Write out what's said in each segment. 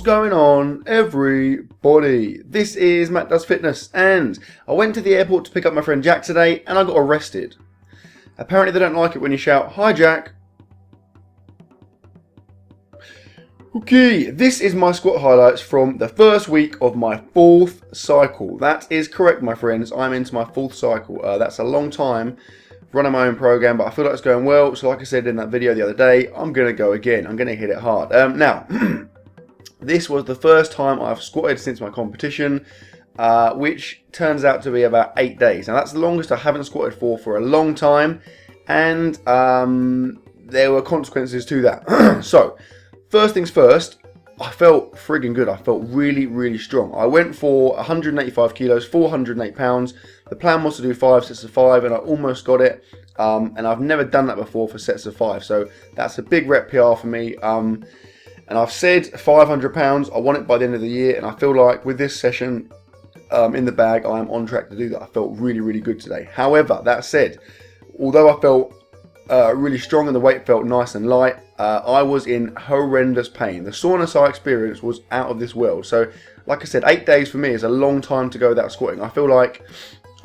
What's going on, everybody? This is MattDoesFitness, and I went to the airport to pick up my friend Jack today, and I got arrested. Apparently they don't like it when you shout, "Hi Jack." Okay, this is my squat highlights from the first week of my 4th cycle. That is correct, my friends. I'm into my 4th cycle. That's a long time running my own program, but I feel like it's going well. So like I said in that video the other day, I'm going to go again. I'm going to hit it hard. Now, this was the first time I've squatted since my competition, which turns out to be about 8 days. Now, that's the longest I haven't squatted for a long time, and there were consequences to that. So, first things first, I felt friggin' good. I felt really, really strong. I went for 185 kilos, 408 pounds. The plan was to do 5 sets of 5, and I almost got it. And I've never done that before for sets of 5, so that's a big rep PR for me. And I've said 500 pounds. I want it by the end of the year, and I feel like with this session in the bag, I am on track to do that. I felt really, really good today. However, that said, although I felt really strong and the weight felt nice and light, I was in horrendous pain. The soreness I experienced was out of this world. So, like I said, 8 days for me is a long time to go without squatting. I feel like,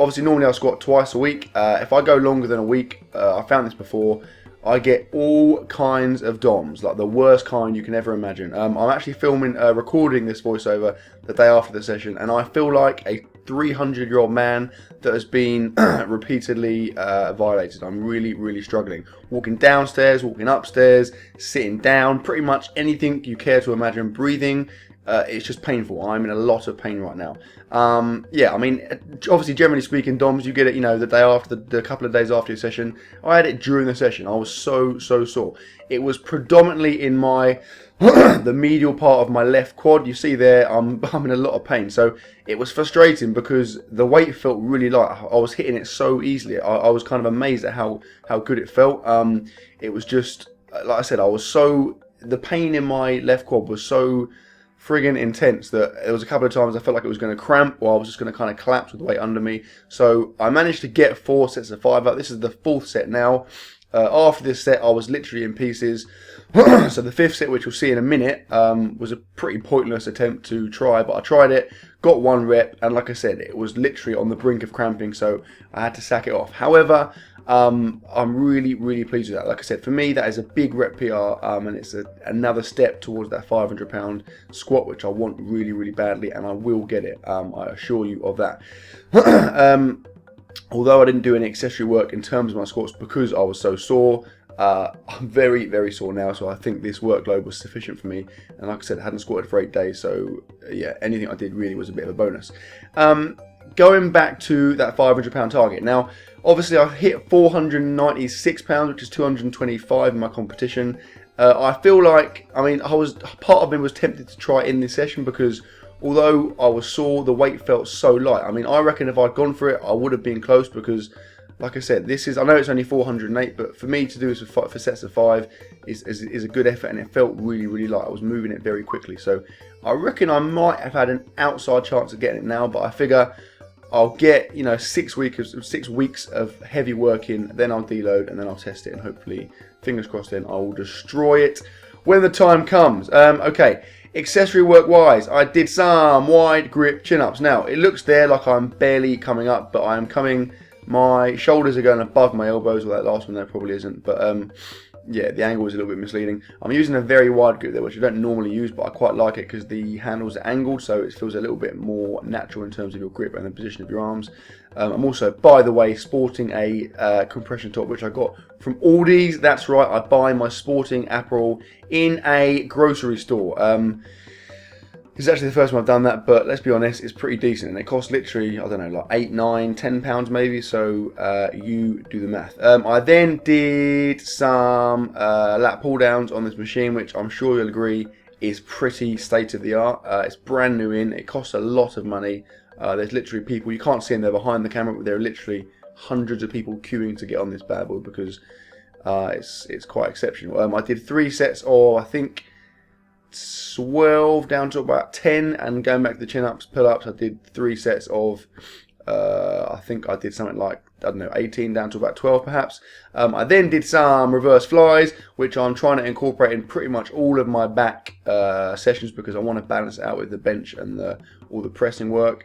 obviously, normally I squat twice a week. If I go longer than a week, I found this before, I get all kinds of DOMs, like the worst kind you can ever imagine. I'm actually recording this voiceover the day after the session, and I feel like a 300-year-old man that has been repeatedly violated. I'm really, really struggling. Walking downstairs, walking upstairs, sitting down, pretty much anything you care to imagine. Breathing, it's just painful. I'm in a lot of pain right now. Yeah, I mean, obviously, generally speaking, DOMs, you get it, you know, the day after, the couple of days after your session. I had it during the session. I was so sore. It was predominantly in my the medial part of my left quad. You see there, I'm in a lot of pain. So it was frustrating because the weight felt really light. I was hitting it so easily. I was kind of amazed at how good it felt. It was just, like I said, the pain in my left quad was so friggin' intense that there was a couple of times I felt like it was going to cramp, or I was just going to kind of collapse with the weight under me. So I managed to get 4 sets of 5 out. This is the 4th set now. After this set, I was literally in pieces. So the 5th set, which we'll see in a minute, was a pretty pointless attempt to try, but I tried it, got 1 rep, and like I said, it was literally on the brink of cramping, so I had to sack it off. However, I'm really, really pleased with that. Like I said, for me, that is a big rep PR, and it's another step towards that 500-pound squat, which I want really, really badly, and I will get it. I assure you of that. Although I didn't do any accessory work in terms of my squats because I was so sore, I'm very, very sore now, so I think this workload was sufficient for me. And like I said, I hadn't squatted for 8 days, so yeah, anything I did really was a bit of a bonus. Going back to that 500-pound target. Now, obviously, I hit 496 pounds, which is 225 in my competition. I feel like, I mean, part of me was tempted to try it in this session because although I was sore, the weight felt so light. I mean, I reckon if I'd gone for it, I would have been close because, like I said, I know it's only 408, but for me to do this for sets of 5 is a good effort, and it felt really, really light. I was moving it very quickly. So I reckon I might have had an outside chance of getting it now, but I figure I'll get, 6 weeks of heavy work in, then I'll deload, and then I'll test it, and hopefully, fingers crossed, then I will destroy it when the time comes. Okay. Accessory work wise, I did some wide grip chin-ups. Now, it looks there like I'm barely coming up, but I am coming, my shoulders are going above my elbows, well that last one there probably isn't, but yeah, the angle is a little bit misleading. I'm using a very wide grip there, which I don't normally use, but I quite like it because the handles are angled, so it feels a little bit more natural in terms of your grip and the position of your arms. I'm also, by the way, sporting a compression top, which I got from Aldi's. That's right, I buy my sporting apparel in a grocery store. This is actually the first time I've done that, but let's be honest, it's pretty decent, and it costs literally, I don't know, like 8, 9, 10 pounds maybe, so you do the math. I then did some lat pull downs on this machine, which I'm sure you'll agree is pretty state of the art. It's brand new it costs a lot of money. There's literally people, you can't see them, they're behind the camera, but there are literally hundreds of people queuing to get on this bad boy because it's quite exceptional. I did 3 sets of, I think, 12 down to about 10, and going back to the chin-ups, pull-ups, I did 3 sets of, I think I did something like I don't know, 18 down to about 12 perhaps. I then did some reverse flies, which I'm trying to incorporate in pretty much all of my back sessions because I want to balance it out with the bench and all the pressing work.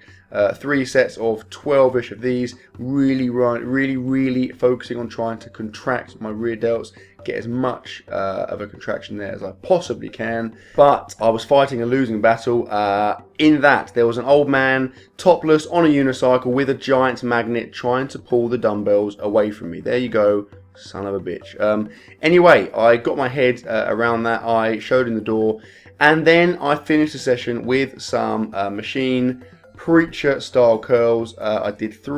3 sets of 12-ish of these, really focusing on trying to contract my rear delts, get as much of a contraction there as I possibly can. But I was fighting a losing battle in that there was an old man topless on a unicycle with a giant magnet trying to pull the dumbbells away from me. There you go, son of a bitch. Anyway, I got my head around that. I showed him the door, and then I finished the session with some machine preacher style curls. I did 4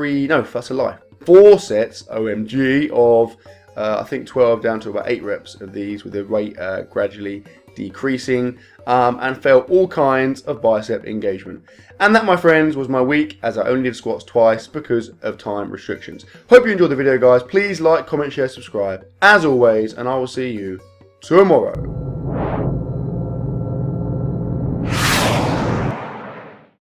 sets, OMG, of I think 12 down to about 8 reps of these, with the rate gradually decreasing, and felt all kinds of bicep engagement. And that, my friends, was my week, as I only did squats twice because of time restrictions. Hope you enjoyed the video, guys. Please like, comment, share, subscribe as always, and I will see you tomorrow.